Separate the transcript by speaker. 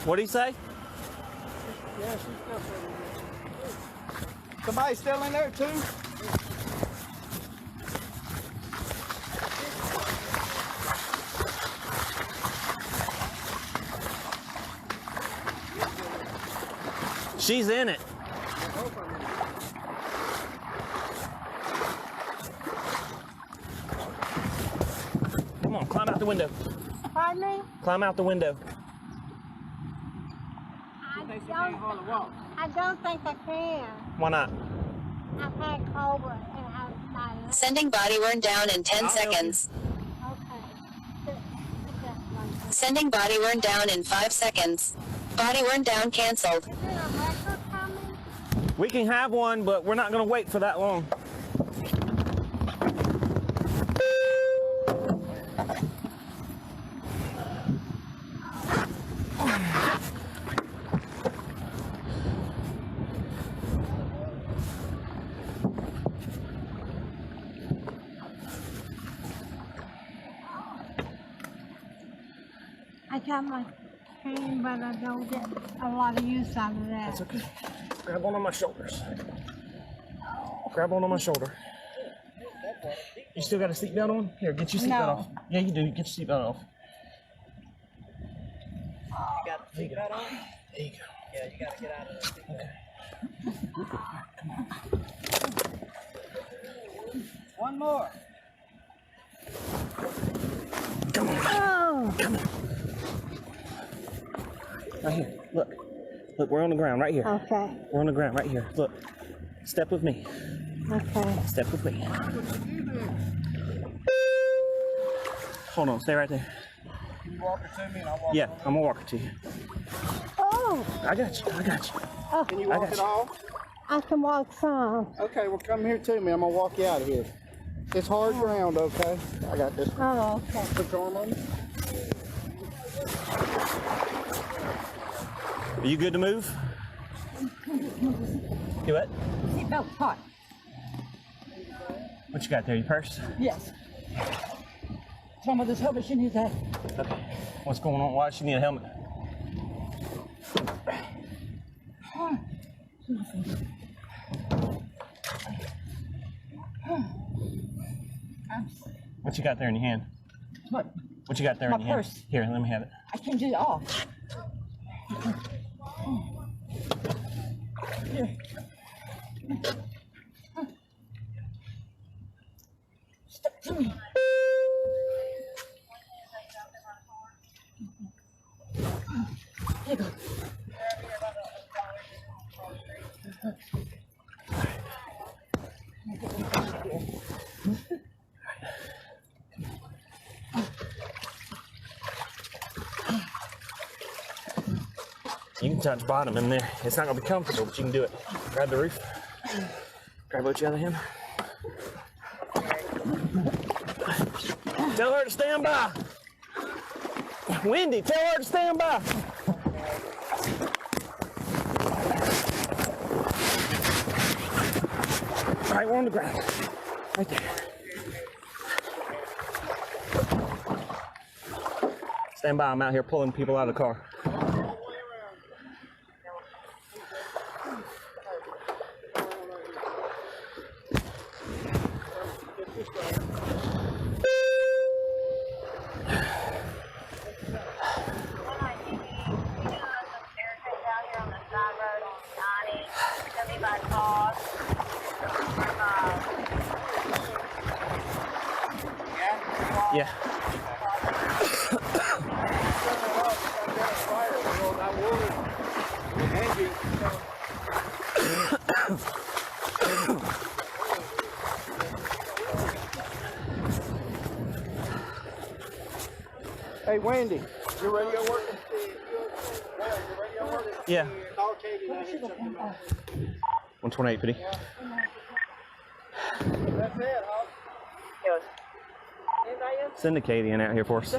Speaker 1: What do you say?
Speaker 2: Yeah, she's still in there. Somebody still in there too?
Speaker 1: She's in it. Come on, climb out the window.
Speaker 3: Pardon me?
Speaker 1: Climb out the window.
Speaker 3: I don't think I can.
Speaker 1: Why not?
Speaker 3: I've had Cobra and I'm
Speaker 4: Sending body worn down in 10 seconds.
Speaker 3: okay.
Speaker 4: Sending body worn down in 5 seconds. Body worn down canceled.
Speaker 3: Is there a record coming?
Speaker 1: We can have one, but we're not going to wait for that long.
Speaker 3: I got my cane, but I don't get a lot of use out of that.
Speaker 1: That's okay. Grab one of my shoulders. Grab one on my shoulder. You still got a seatbelt on? Here, get your seatbelt off. Yeah, you do. Get your seatbelt off.
Speaker 2: You got the seatbelt on?
Speaker 1: There you go.
Speaker 2: Yeah, you got to get out of the seatbelt.
Speaker 1: Okay.
Speaker 2: One more.
Speaker 1: Come on.
Speaker 3: Oh.
Speaker 1: Come on. Right here. Look. Look, we're on the ground right here.
Speaker 3: Okay.
Speaker 1: We're on the ground right here. Look. Step with me.
Speaker 3: Okay.
Speaker 1: Step with me. Hold on. Stay right there.
Speaker 2: Can you walk her to me and I'll walk
Speaker 1: Yeah,
Speaker 2: over?
Speaker 1: I'm going to walk it to you.
Speaker 3: Oh.
Speaker 1: I got you. I got you.
Speaker 3: Oh.
Speaker 2: Can you walk it off?
Speaker 3: I can walk some.
Speaker 2: Okay, well come here to me. I'm going to walk you out of here. It's hard ground, okay? I got this.
Speaker 3: Oh, okay.
Speaker 2: Put your arm on me.
Speaker 1: Are you good to move? You what?
Speaker 3: Seatbelt hot.
Speaker 1: What you got there? Your purse?
Speaker 3: Yes. Some of this helmet she needs that.
Speaker 1: Okay. What's going on? Why does she need a helmet? What you got there in your hand?
Speaker 3: What?
Speaker 1: What you got there
Speaker 3: My
Speaker 1: in your
Speaker 3: purse.
Speaker 1: hand? Here, let me have it.
Speaker 3: I can't get it off. Here. Step to me. Here you go.
Speaker 1: You can touch bottom in there. It's not gonna be comfortable, but you can do it. Grab the roof. Grab what you other hand. Tell her to stand by. Wendy, tell her to stand by. All right, we're on the ground. Right there. Stand by, I'm out here pulling people out of the car. Yeah.
Speaker 2: Hey, Wendy, your radio working? Your radio working?
Speaker 1: Yeah.
Speaker 2: Call Katie and I hit something else.
Speaker 1: 128, Pity.
Speaker 2: That's it, huh?
Speaker 1: Send the Katie in out here for us.